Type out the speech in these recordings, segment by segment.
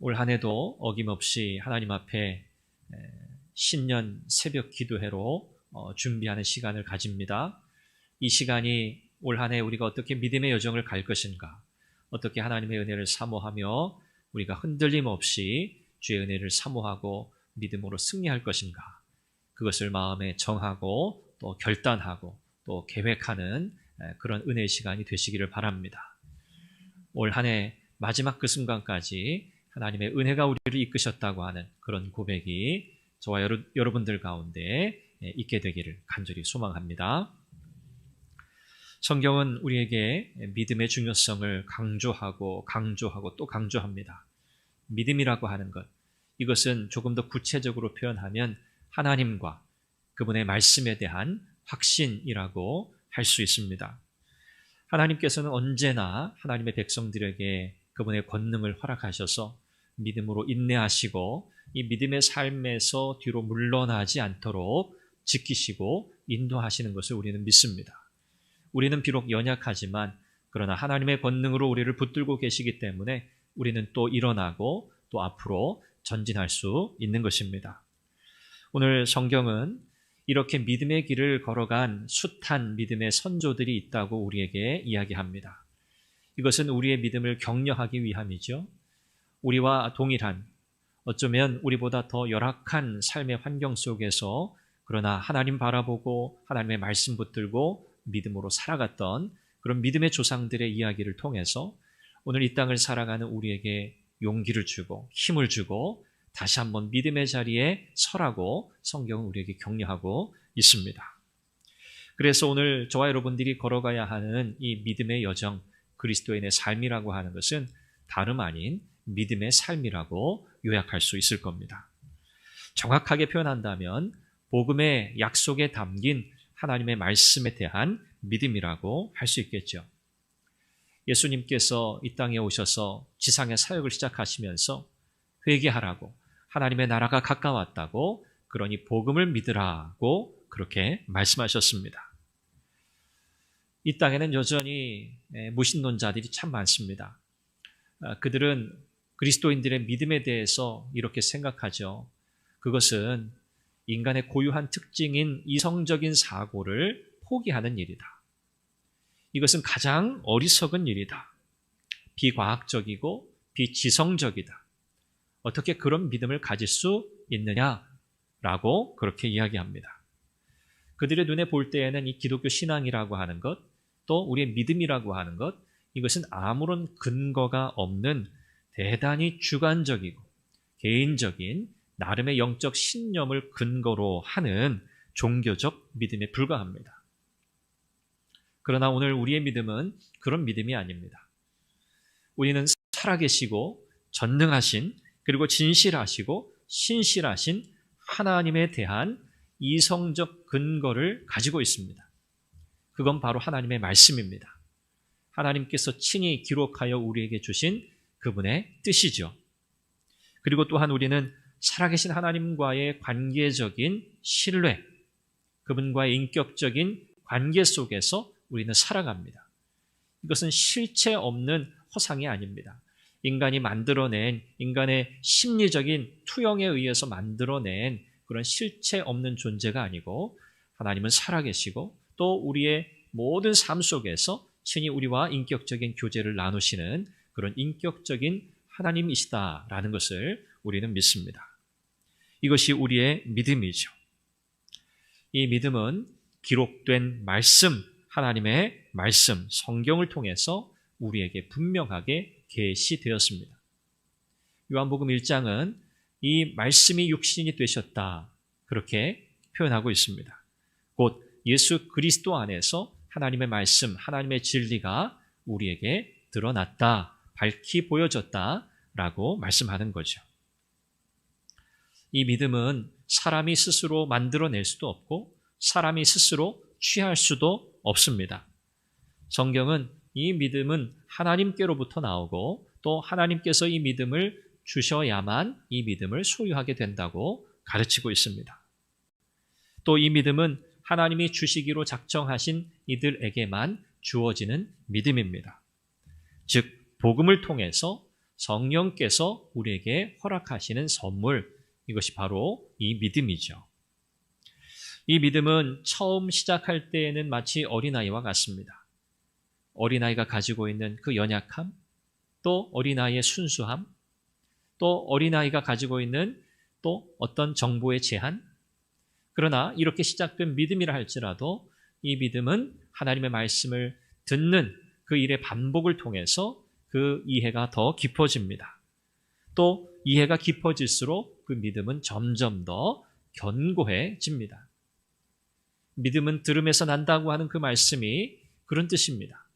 올 한 해도 어김없이 하나님 앞에 신년 새벽 기도회로 준비하는 시간을 가집니다. 이 시간이 올 한 해 우리가 어떻게 믿음의 여정을 갈 것인가, 어떻게 하나님의 은혜를 사모하며 우리가 흔들림 없이 주의 은혜를 사모하고 믿음으로 승리할 것인가, 그것을 마음에 정하고 또 결단하고 또 계획하는 그런 은혜의 시간이 되시기를 바랍니다. 올 한 해 마지막 그 순간까지 하나님의 은혜가 우리를 이끄셨다고 하는 그런 고백이 저와 여러분들 가운데 있게 되기를 간절히 소망합니다. 성경은 우리에게 믿음의 중요성을 강조하고 또 강조합니다. 믿음이라고 하는 것, 이것은 조금 더 구체적으로 표현하면 하나님과 그분의 말씀에 대한 확신이라고 할 수 있습니다. 하나님께서는 언제나 하나님의 백성들에게 그분의 권능을 허락하셔서 믿음으로 인내하시고 이 믿음의 삶에서 뒤로 물러나지 않도록 지키시고 인도하시는 것을 우리는 믿습니다. 우리는 비록 연약하지만 그러나 하나님의 권능으로 우리를 붙들고 계시기 때문에 우리는 또 일어나고 또 앞으로 전진할 수 있는 것입니다. 오늘 성경은 이렇게 믿음의 길을 걸어간 숱한 믿음의 선조들이 있다고 우리에게 이야기합니다. 이것은 우리의 믿음을 격려하기 위함이죠. 우리와 동일한, 어쩌면 우리보다 더 열악한 삶의 환경 속에서 그러나 하나님 바라보고 하나님의 말씀 붙들고 믿음으로 살아갔던 그런 믿음의 조상들의 이야기를 통해서 오늘 이 땅을 살아가는 우리에게 용기를 주고 힘을 주고 다시 한번 믿음의 자리에 서라고 성경은 우리에게 격려하고 있습니다. 그래서 오늘 저와 여러분들이 걸어가야 하는 이 믿음의 여정, 그리스도인의 삶이라고 하는 것은 다름 아닌 믿음의 삶이라고 요약할 수 있을 겁니다. 정확하게 표현한다면 복음의 약속에 담긴 하나님의 말씀에 대한 믿음이라고 할 수 있겠죠. 예수님께서 이 땅에 오셔서 지상의 사역을 시작하시면서 회개하라고, 하나님의 나라가 가까웠다고, 그러니 복음을 믿으라고 그렇게 말씀하셨습니다. 이 땅에는 여전히 무신론자들이 참 많습니다. 그들은 그리스도인들의 믿음에 대해서 이렇게 생각하죠. 그것은 인간의 고유한 특징인 이성적인 사고를 포기하는 일이다. 이것은 가장 어리석은 일이다. 비과학적이고 비지성적이다. 어떻게 그런 믿음을 가질 수 있느냐라고 그렇게 이야기합니다. 그들의 눈에 볼 때에는 이 기독교 신앙이라고 하는 것, 또 우리의 믿음이라고 하는 것, 이것은 아무런 근거가 없는 대단히 주관적이고 개인적인 나름의 영적 신념을 근거로 하는 종교적 믿음에 불과합니다. 그러나 오늘 우리의 믿음은 그런 믿음이 아닙니다. 우리는 살아계시고 전능하신, 그리고 진실하시고 신실하신 하나님에 대한 이성적 근거를 가지고 있습니다. 그건 바로 하나님의 말씀입니다. 하나님께서 친히 기록하여 우리에게 주신 그분의 뜻이죠. 그리고 또한 우리는 살아계신 하나님과의 관계적인 신뢰, 그분과의 인격적인 관계 속에서 우리는 살아갑니다. 이것은 실체 없는 허상이 아닙니다. 인간이 만들어낸, 인간의 심리적인 투영에 의해서 만들어낸 그런 실체 없는 존재가 아니고 하나님은 살아계시고 또 우리의 모든 삶 속에서 친히 우리와 인격적인 교제를 나누시는 그런 인격적인 하나님이시다라는 것을 우리는 믿습니다. 이것이 우리의 믿음이죠. 이 믿음은 기록된 말씀, 하나님의 말씀, 성경을 통해서 우리에게 분명하게 계시되었습니다. 요한복음 1장은 이 말씀이 육신이 되셨다, 그렇게 표현하고 있습니다. 곧 예수 그리스도 안에서 하나님의 말씀, 하나님의 진리가 우리에게 드러났다, 밝히 보여졌다라고 말씀하는 거죠. 이 믿음은 사람이 스스로 만들어낼 수도 없고 사람이 스스로 취할 수도 없습니다. 성경은 이 믿음은 하나님께로부터 나오고 또 하나님께서 이 믿음을 주셔야만 이 믿음을 소유하게 된다고 가르치고 있습니다. 또 이 믿음은 하나님이 주시기로 작정하신 이들에게만 주어지는 믿음입니다. 즉 복음을 통해서 성령께서 우리에게 허락하시는 선물, 이것이 바로 이 믿음이죠. 이 믿음은 처음 시작할 때에는 마치 어린아이와 같습니다. 어린아이가 가지고 있는 그 연약함, 또 어린아이의 순수함, 또 어린아이가 가지고 있는 또 어떤 정보의 제한. 그러나 이렇게 시작된 믿음이라 할지라도 이 믿음은 하나님의 말씀을 듣는 그 일의 반복을 통해서 그 이해가 더 깊어집니다. 또 이해가 깊어질수록 그 믿음은 점점 더 견고해집니다. 믿음은 들음에서 난다고 하는 그 말씀이 그런 뜻입니다.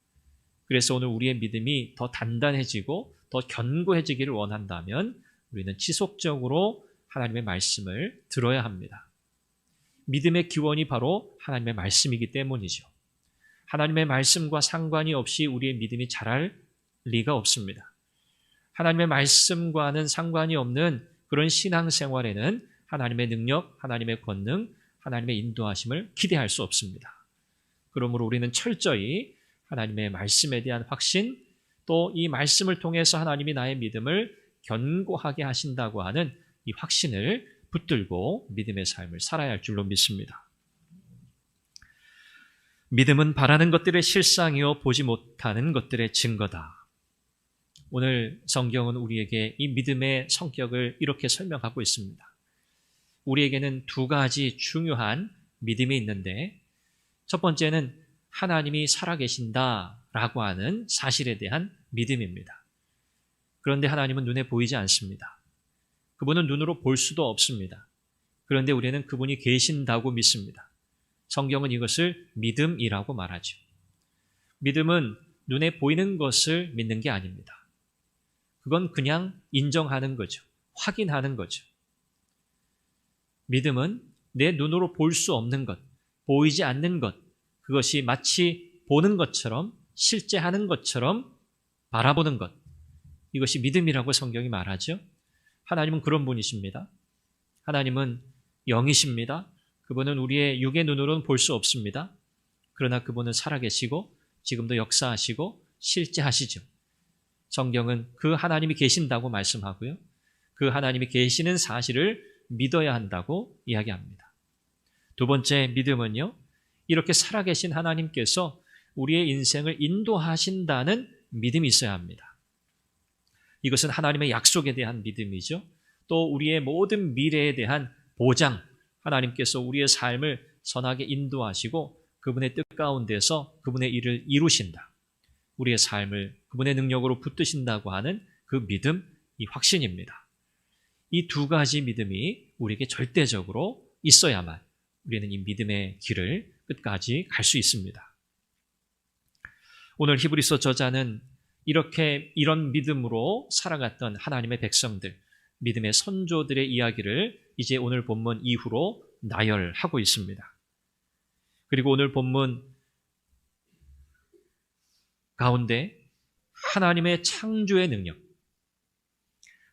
그래서 오늘 우리의 믿음이 더 단단해지고 더 견고해지기를 원한다면 우리는 지속적으로 하나님의 말씀을 들어야 합니다. 믿음의 기원이 바로 하나님의 말씀이기 때문이죠. 하나님의 말씀과 상관이 없이 우리의 믿음이 자랄 리가 없습니다. 하나님의 말씀과는 상관이 없는 그런 신앙생활에는 하나님의 능력, 하나님의 권능, 하나님의 인도하심을 기대할 수 없습니다. 그러므로 우리는 철저히 하나님의 말씀에 대한 확신, 또 이 말씀을 통해서 하나님이 나의 믿음을 견고하게 하신다고 하는 이 확신을 붙들고 믿음의 삶을 살아야 할 줄로 믿습니다. 믿음은 바라는 것들의 실상이요 보지 못하는 것들의 증거다. 오늘 성경은 우리에게 이 믿음의 성격을 이렇게 설명하고 있습니다. 우리에게는 두 가지 중요한 믿음이 있는데, 첫 번째는 하나님이 살아계신다라고 하는 사실에 대한 믿음입니다. 그런데 하나님은 눈에 보이지 않습니다. 그분은 눈으로 볼 수도 없습니다. 그런데 우리는 그분이 계신다고 믿습니다. 성경은 이것을 믿음이라고 말하죠. 믿음은 눈에 보이는 것을 믿는 게 아닙니다. 그건 그냥 인정하는 거죠. 확인하는 거죠. 믿음은 내 눈으로 볼 수 없는 것, 보이지 않는 것, 그것이 마치 보는 것처럼, 실제 하는 것처럼 바라보는 것, 이것이 믿음이라고 성경이 말하죠. 하나님은 그런 분이십니다. 하나님은 영이십니다. 그분은 우리의 육의 눈으로는 볼 수 없습니다. 그러나 그분은 살아계시고 지금도 역사하시고 실제 하시죠. 성경은 그 하나님이 계신다고 말씀하고요. 그 하나님이 계시는 사실을 믿어야 한다고 이야기합니다. 두 번째 믿음은요, 이렇게 살아계신 하나님께서 우리의 인생을 인도하신다는 믿음이 있어야 합니다. 이것은 하나님의 약속에 대한 믿음이죠. 또 우리의 모든 미래에 대한 보장, 하나님께서 우리의 삶을 선하게 인도하시고 그분의 뜻 가운데서 그분의 일을 이루신다. 우리의 삶을 그분의 능력으로 붙드신다고 하는 그 믿음, 이 확신입니다. 이 두 가지 믿음이 우리에게 절대적으로 있어야만 우리는 이 믿음의 길을 끝까지 갈 수 있습니다. 오늘 히브리서 저자는 이런 믿음으로 살아갔던 하나님의 백성들, 믿음의 선조들의 이야기를 이제 오늘 본문 이후로 나열하고 있습니다. 그리고 오늘 본문 가운데 하나님의 창조의 능력,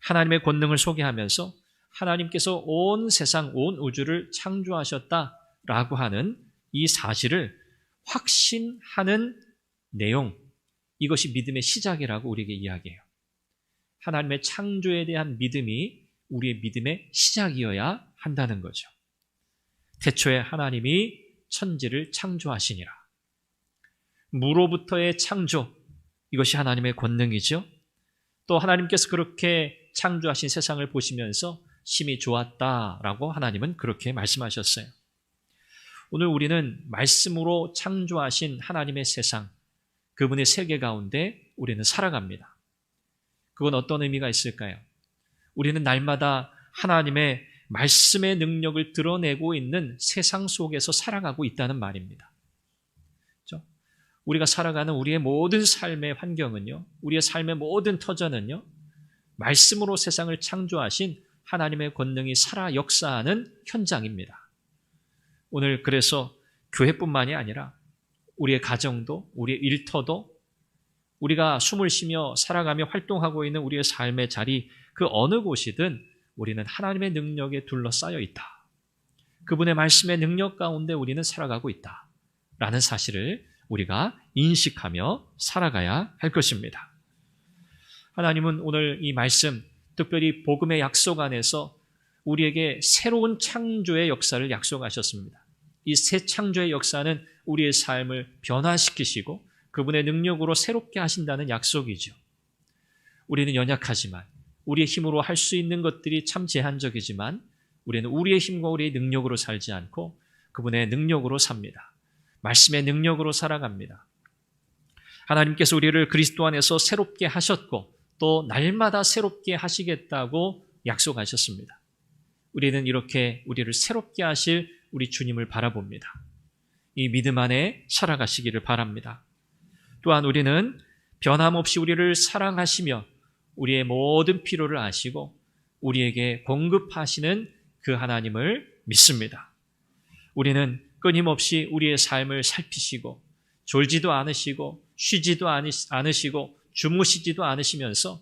하나님의 권능을 소개하면서 하나님께서 온 세상, 온 우주를 창조하셨다라고 하는 이 사실을 확신하는 내용, 이것이 믿음의 시작이라고 우리에게 이야기해요. 하나님의 창조에 대한 믿음이 우리의 믿음의 시작이어야 한다는 거죠. 태초에 하나님이 천지를 창조하시니라. 무로부터의 창조, 이것이 하나님의 권능이죠. 또 하나님께서 그렇게 창조하신 세상을 보시면서 심히 좋았다라고 하나님은 그렇게 말씀하셨어요. 오늘 우리는 말씀으로 창조하신 하나님의 세상, 그분의 세계 가운데 우리는 살아갑니다. 그건 어떤 의미가 있을까요? 우리는 날마다 하나님의 말씀의 능력을 드러내고 있는 세상 속에서 살아가고 있다는 말입니다. 그렇죠? 우리가 살아가는 우리의 모든 삶의 환경은요, 우리의 삶의 모든 터전은요, 말씀으로 세상을 창조하신 하나님의 권능이 살아 역사하는 현장입니다. 오늘 그래서 교회뿐만이 아니라 우리의 가정도, 우리의 일터도, 우리가 숨을 쉬며 살아가며 활동하고 있는 우리의 삶의 자리, 그 어느 곳이든 우리는 하나님의 능력에 둘러싸여 있다. 그분의 말씀의 능력 가운데 우리는 살아가고 있다. 라는 사실을 우리가 인식하며 살아가야 할 것입니다. 하나님은 오늘 이 말씀, 특별히 복음의 약속 안에서 우리에게 새로운 창조의 역사를 약속하셨습니다. 이 새 창조의 역사는 우리의 삶을 변화시키시고 그분의 능력으로 새롭게 하신다는 약속이죠. 우리는 연약하지만 우리의 힘으로 할 수 있는 것들이 참 제한적이지만 우리는 우리의 힘과 우리의 능력으로 살지 않고 그분의 능력으로 삽니다. 말씀의 능력으로 살아갑니다. 하나님께서 우리를 그리스도 안에서 새롭게 하셨고 또 날마다 새롭게 하시겠다고 약속하셨습니다. 우리는 이렇게 우리를 새롭게 하실 우리 주님을 바라봅니다. 이 믿음 안에 살아가시기를 바랍니다. 또한 우리는 변함없이 우리를 사랑하시며 우리의 모든 필요를 아시고 우리에게 공급하시는 그 하나님을 믿습니다. 우리는 끊임없이 우리의 삶을 살피시고 졸지도 않으시고 쉬지도 않으시고 주무시지도 않으시면서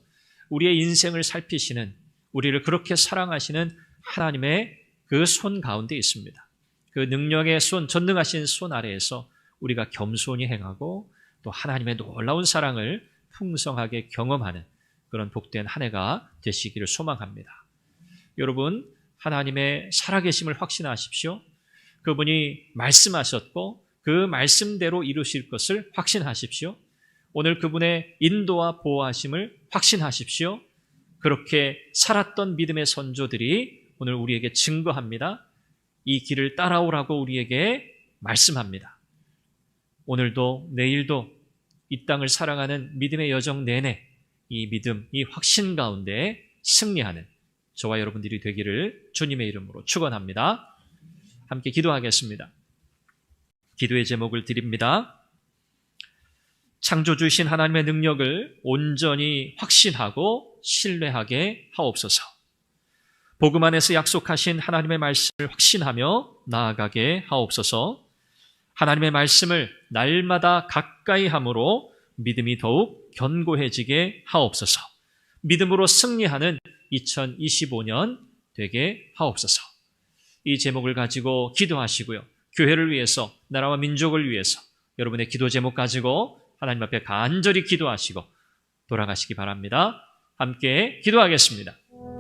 우리의 인생을 살피시는, 우리를 그렇게 사랑하시는 하나님의 그 손 가운데 있습니다. 그 능력의 손, 전능하신 손 아래에서 우리가 겸손히 행하고 또 하나님의 놀라운 사랑을 풍성하게 경험하는 그런 복된 한 해가 되시기를 소망합니다. 여러분, 하나님의 살아계심을 확신하십시오. 그분이 말씀하셨고 그 말씀대로 이루실 것을 확신하십시오. 오늘 그분의 인도와 보호하심을 확신하십시오. 그렇게 살았던 믿음의 선조들이 오늘 우리에게 증거합니다. 이 길을 따라오라고 우리에게 말씀합니다. 오늘도 내일도 이 땅을 살아가는 믿음의 여정 내내 이 믿음, 이 확신 가운데 승리하는 저와 여러분들이 되기를 주님의 이름으로 축원합니다. 함께 기도하겠습니다. 기도의 제목을 드립니다. 창조주이신 하나님의 능력을 온전히 확신하고 신뢰하게 하옵소서. 복음 안에서 약속하신 하나님의 말씀을 확신하며 나아가게 하옵소서. 하나님의 말씀을 날마다 가까이 함으로 믿음이 더욱 견고해지게 하옵소서. 믿음으로 승리하는 2025년 되게 하옵소서. 이 제목을 가지고 기도하시고요. 교회를 위해서, 나라와 민족을 위해서 여러분의 기도 제목 가지고 하나님 앞에 간절히 기도하시고 돌아가시기 바랍니다. 함께 기도하겠습니다.